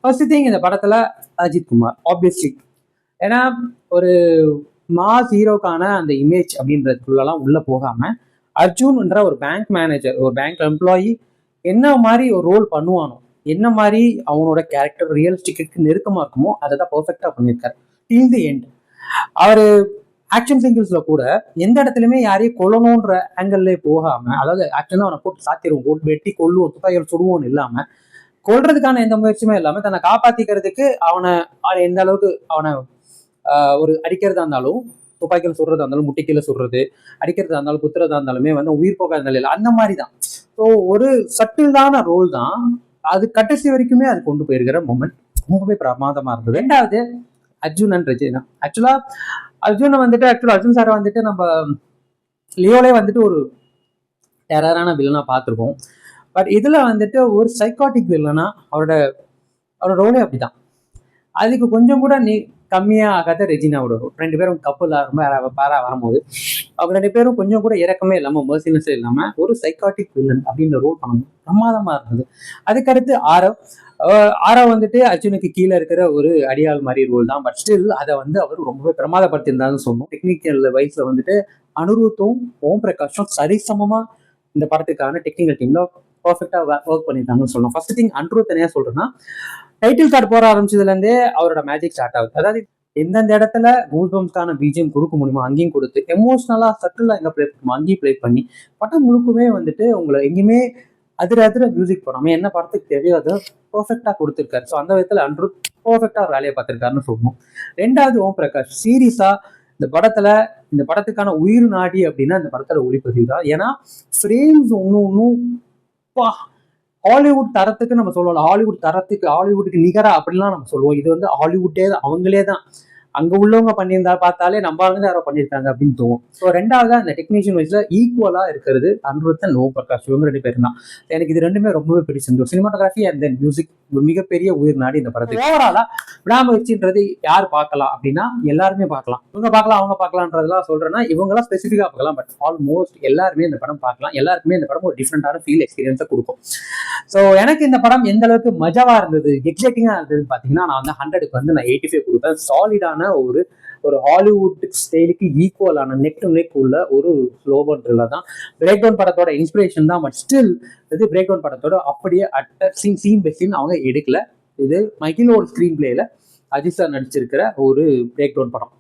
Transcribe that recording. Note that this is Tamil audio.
ஃபர்ஸ்ட் திங் இந்த படத்துல அஜித் குமார் ஆப்வியஸ்லி, ஏன்னா ஒரு மாஸ் ஹீரோக்கான அந்த இமேஜ் அப்படின்றதுக்குள்ளலாம் உள்ள போகாம அர்ஜுன்ன்ற ஒரு பேங்க் மேனேஜர், ஒரு பேங்க் எம்ப்ளாயி என்ன மாதிரி ஒரு ரோல் பண்ணுவானோ, என்ன மாதிரி அவனோட கேரக்டர் ரியலிஸ்டிக்கு நெருக்கமா இருக்குமோ அதை தான் பர்ஃபெக்டா பண்ணியிருக்காரு டில் தி எண்ட். அவரு ஆக்ஷன் சிங்கிள்ஸ்ல கூட எந்த இடத்துலயுமே யாரையும் கொல்லணுன்ற ஆங்கிள்லே போகாம, அதாவது ஆக்ஷன் அவனை போட்டு சாத்திடுவோம், வெட்டி கொல்லுவோம், துப்பாக்கிகள் சுடுவோம்னு இல்லாம, கொல்றதுக்கான எந்த முயற்சியுமே இல்லாம தன்னை காப்பாத்திக்கிறதுக்கு அவனை எந்த அளவுக்கு அவனை ஒரு அடிக்கிறதா இருந்தாலும், துப்பாக்கியில் சுடுறதா இருந்தாலும், முட்டிக்கீழ சுடுறது, அடிக்கிறதா இருந்தாலும், குத்துறதா இருந்தாலுமே உயிர் போகாத நிலையில அந்த மாதிரி தான். ஸோ ஒரு சட்டில்தான ரோல் தான் அது, கடைசி வரைக்குமே அது கொண்டு போயிருக்கிற மூமெண்ட் ரொம்பவே பிரமாதமா இருந்தது. ரெண்டாவது அர்ஜுன் அண்ட் ரெஜினா. ஆக்சுவலா அர்ஜுனை அர்ஜுன் சாரை நம்ம லியோலே ஒரு டெரரான வில்லனா பார்த்துருக்கோம். பட் இதுல ஒரு சைக்காட்டிக் வில்லனா அவரோட ரோலே அப்படிதான். அதுக்கு கொஞ்சம் கூட கம்மியாக ஆகாத ரெஜினாவோட ரோல். 2 பேரும் கப்பல் பேரா வரும்போது அவங்க 2 பேரும் கொஞ்சம் கூட இறக்கமே இல்லாமல், மர்சினஸே இல்லாமல் ஒரு சைக்காட்டிக் வில்லன் அப்படின்ற ரோல் பண்ணணும், பிரமாதமாக இருந்தது. அதுக்கடுத்து ஆரவ் அர்ஜுனுக்கு கீழே இருக்கிற ஒரு அடியாள் மாதிரி ரோல் தான். பட் ஸ்டில் அதை அவர் ரொம்பவே பிரமாதப்படுத்தியிருந்தாருன்னு சொன்னோம். டெக்னிக்கல் வைஸ்ல அனிருத்தும் ஓம் பிரகாஷும் சரிசமமா இந்த படத்துக்கான டெக்னிக்கல் டீம்ல பர்ஃபெக்டா ஒர்க் பண்ணியிருந்தாங்கன்னு சொல்லணும். ஃபர்ஸ்ட் திங் அனிருத் தனியா சொல்றேன்னா, டைட்டில் கார்டு போற ஆரம்பிச்சதுல இருந்தே அவரோட மேஜிக் ஸ்டார்ட் ஆகுது. அதாவது எந்தெந்த இடத்துல கூஸ்பம்ஸ்க்கான பிஜிஎம் கொடுக்க முடியுமோ அங்கேயும் கொடுத்து, எமோஷனலா சட்டிலா எங்க பிளே பண்ணுமோ அங்கேயும் பிளே பண்ணி, படம் முழுக்குமே உங்களை எங்கேயுமே அதிர மியூசிக் போடாம என்ன படத்துக்கு தேவையோ அதை பர்ஃபெக்டா கொடுத்துருக்காரு. ஸோ அந்த விதத்துல அனிருத் பர்ஃபெக்டா ஒரு வேலையை பார்த்திருக்காருன்னு சொல்லணும். ரெண்டாவது ஓம் பிரகாஷ் சீரியஸா இந்த படத்துக்கான உயிர் நாடி அப்படின்னா இந்த படத்துல ஒளிப்பதிவு தான். ஏன்னா ஃப்ரேம்ஸ் ஒன்னும் ஹாலிவுட் தரத்துக்கு நம்ம சொல்லலாம், ஹாலிவுட்டுக்கு நிகரா அப்படிலாம் நம்ம சொல்லுவோம். இது ஹாலிவுட்டே தான், அவங்களே தான் அங்க உள்ளவங்க பண்ணியிருந்தா பார்த்தாலே நம்ம ஆளுங்க யாரோ பண்ணியிருக்காங்க அப்படின்னு தோணும். ஸோ ரெண்டாவது அந்த டெக்னீஷியன் வைஸ்ல ஈக்குவலா இருக்கிறது அனிருத் அண்ட் ஓம் பிரகாஷ், இவங்க 2 பேரும் தான். எனக்கு இது ரெண்டுமே ரொம்பவே பிடிச்சிருந்தது. சினிமாட்டோகிராஃபி அண்ட் தென் மியூசிக் ஒரு மிகப்பெரிய உயிர் நாடி இந்த படத்துக்கு. ஓவராலா விடாமுயற்சின்றது யார் பார்க்கலாம் அப்படின்னா எல்லாருமே பார்க்கலாம். இவங்க பார்க்கலாம் அவங்க பார்க்கலான்றதெல்லாம் சொல்றேன்னா இவங்கெல்லாம் ஸ்பெசிஃபிக்கா பார்க்கலாம். பட் ஆல்மோஸ்ட் எல்லாருமே இந்த படம் பார்க்கலாம். எல்லாருக்குமே இந்த படம் ஒரு டிஃப்ரெண்டான ஃபீல் எக்ஸ்பீரியன்ஸை கொடுக்கும். ஸோ எனக்கு இந்த படம் எந்த அளவுக்கு மஜாவா இருந்தது, எக்ஸைட்டிங்கா இருந்ததுன்னு பார்த்தீங்கன்னா, நான் 100க்கு நான் 85 கொடுப்பேன். சாலிடான ஒரு ஹாலிவுட் ஸ்டைலுக்கு ஈக்குவலான நெக் டு நெக் உள்ள ஒரு ஸ்லோபன் த்ரில்லர் தான். பிரேக் டவுன் படத்தோட இன்ஸ்பிரேஷன் தான். பட் ஸ்டில் இது பிரேக் டவுன் படத்தோட அப்படியே சீன் பை சீன் அவங்க எடுக்கல. இது மகிழோட ஸ்கிரீன் பிளேல அஜித் சார் நடிச்சிருக்கிற ஒரு பிரேக் டவுன் படம்.